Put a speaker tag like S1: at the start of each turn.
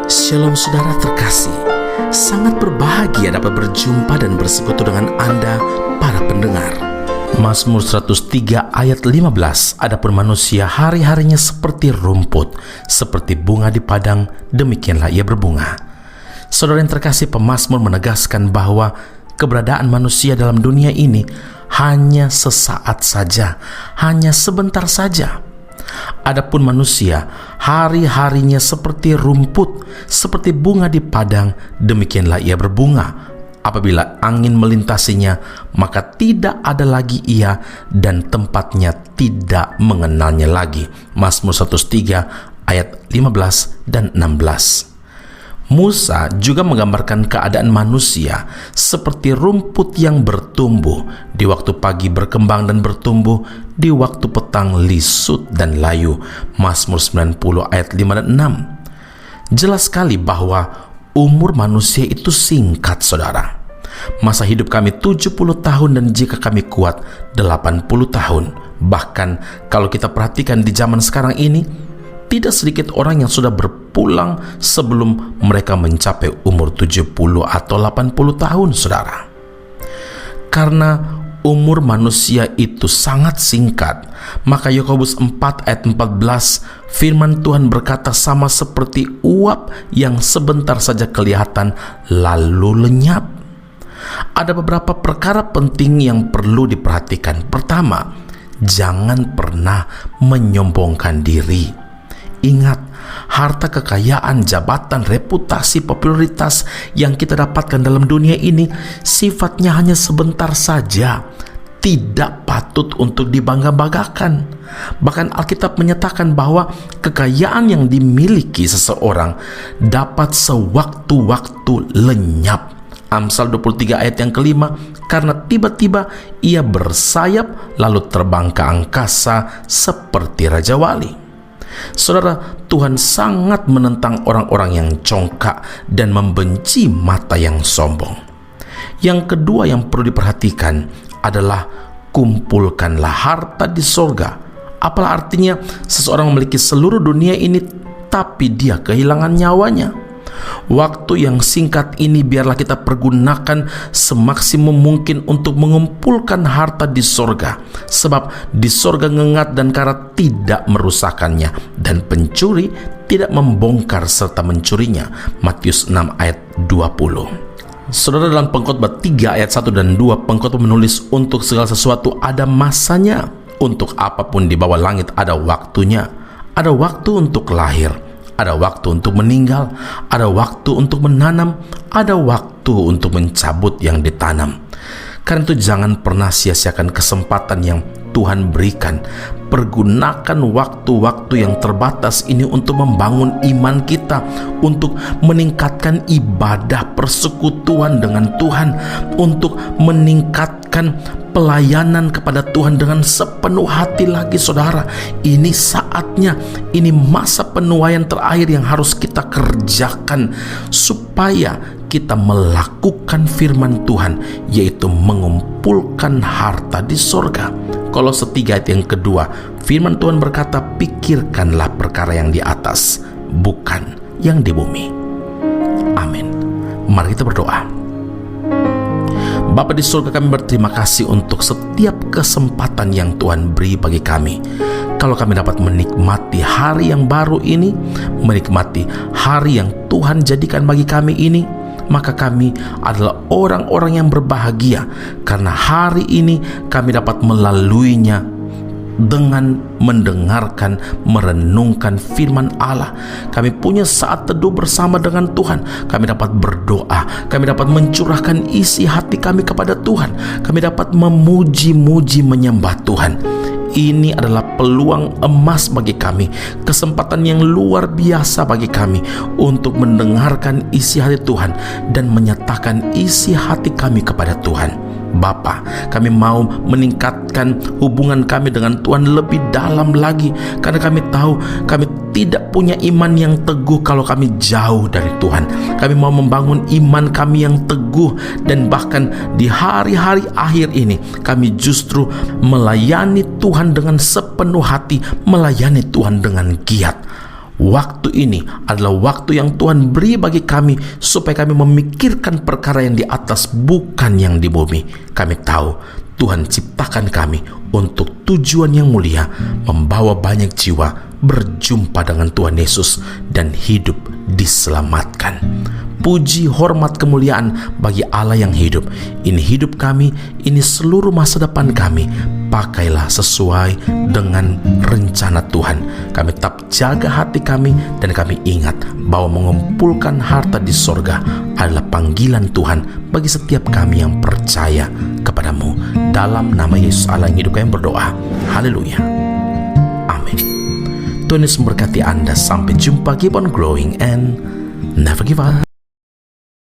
S1: Shalom saudara terkasih, sangat berbahagia dapat berjumpa dan bersekutu dengan Anda para pendengar. Mazmur 103 ayat 15, adapun manusia hari-harinya seperti rumput, seperti bunga di padang, demikianlah ia berbunga. Saudara yang terkasih, pemazmur menegaskan bahwa keberadaan manusia dalam dunia ini hanya sesaat saja, hanya sebentar saja. Adapun manusia hari-harinya seperti rumput, seperti bunga di padang, demikianlah ia berbunga. Apabila angin melintasinya, maka tidak ada lagi ia dan tempatnya tidak mengenalnya lagi. Mazmur 103 ayat 15 dan 16. Musa juga menggambarkan keadaan manusia seperti rumput yang bertumbuh, di waktu pagi berkembang dan bertumbuh, di waktu petang lisut dan layu. Mazmur 90 ayat 5 dan 6. Jelas sekali bahwa umur manusia itu singkat, saudara. Masa hidup kami 70 tahun dan jika kami kuat 80 tahun. Bahkan kalau kita perhatikan di zaman sekarang ini, tidak sedikit orang yang sudah berpulang sebelum mereka mencapai umur 70 atau 80 tahun, saudara. Karena umur manusia itu sangat singkat, maka Yakobus 4 ayat 14 firman Tuhan berkata, sama seperti uap yang sebentar saja kelihatan lalu lenyap. Ada beberapa perkara penting yang perlu diperhatikan. Pertama, jangan pernah menyombongkan diri. Ingat, harta, kekayaan, jabatan, reputasi, popularitas yang kita dapatkan dalam dunia ini sifatnya hanya sebentar saja, tidak patut untuk dibangga-banggakan. Bahkan Alkitab menyatakan bahwa kekayaan yang dimiliki seseorang dapat sewaktu-waktu lenyap. Amsal 23 ayat yang kelima, karena tiba-tiba ia bersayap lalu terbang ke angkasa seperti Raja Wali. Saudara, Tuhan sangat menentang orang-orang yang congkak dan membenci mata yang sombong. Yang kedua yang perlu diperhatikan adalah kumpulkanlah harta di sorga. Apalah artinya seseorang memiliki seluruh dunia ini tapi dia kehilangan nyawanya? Waktu yang singkat ini biarlah kita pergunakan semaksimum mungkin untuk mengumpulkan harta di sorga, sebab di sorga ngengat dan karat tidak merusakkannya, dan pencuri tidak membongkar serta mencurinya. Matius 6 ayat 20. Saudara, dalam Pengkhotbah 3 ayat 1 dan 2, pengkhotbah menulis, untuk segala sesuatu ada masanya, untuk apapun di bawah langit ada waktunya. Ada waktu untuk lahir, ada waktu untuk meninggal, ada waktu untuk menanam, ada waktu untuk mencabut yang ditanam. Karena itu jangan pernah sia-siakan kesempatan yang Tuhan berikan. Pergunakan waktu-waktu yang terbatas ini untuk membangun iman kita, untuk meningkatkan ibadah persekutuan dengan Tuhan, untuk meningkatkan pelayanan kepada Tuhan dengan sepenuh hati lagi, saudara. Ini saatnya, ini masa penuaian terakhir yang harus kita kerjakan supaya kita melakukan firman Tuhan, yaitu mengumpulkan harta di sorga. Kolose 3 ayat yang kedua, firman Tuhan berkata, pikirkanlah perkara yang di atas, bukan yang di bumi. Amin. Mari kita berdoa. Bapa di surga, kami berterima kasih untuk setiap kesempatan yang Tuhan beri bagi kami. Kalau kami dapat menikmati hari yang baru ini, menikmati hari yang Tuhan jadikan bagi kami ini, maka kami adalah orang-orang yang berbahagia, karena hari ini kami dapat melaluinya dengan mendengarkan, merenungkan firman Allah. Kami punya saat teduh bersama dengan Tuhan. Kami dapat berdoa, kami dapat mencurahkan isi hati kami kepada Tuhan. Kami dapat memuji-muji, menyembah Tuhan. Ini adalah peluang emas bagi kami, kesempatan yang luar biasa bagi kami untuk mendengarkan isi hati Tuhan dan menyatakan isi hati kami kepada Tuhan. Bapa, kami mau meningkatkan hubungan kami dengan Tuhan lebih dalam lagi, karena kami tahu kami tidak punya iman yang teguh kalau kami jauh dari Tuhan. Kami mau membangun iman kami yang teguh, dan bahkan di hari-hari akhir ini kami justru melayani Tuhan dengan sepenuh hati, melayani Tuhan dengan giat. Waktu ini adalah waktu yang Tuhan beri bagi kami supaya kami memikirkan perkara yang di atas, bukan yang di bumi. Kami tahu Tuhan ciptakan kami untuk tujuan yang mulia, membawa banyak jiwa berjumpa dengan Tuhan Yesus dan hidup diselamatkan. Puji, hormat, kemuliaan bagi Allah yang hidup. Ini hidup kami, ini seluruh masa depan kami. Pakailah sesuai dengan rencana Tuhan. Kami tetap jaga hati kami, dan kami ingat bahwa mengumpulkan harta di sorga adalah panggilan Tuhan bagi setiap kami yang percaya kepadamu. Dalam nama Yesus Allah yang hidup, kami berdoa. Haleluya. Amin. Tuhan Yesus memberkati Anda. Sampai jumpa. Keep on growing and never give up.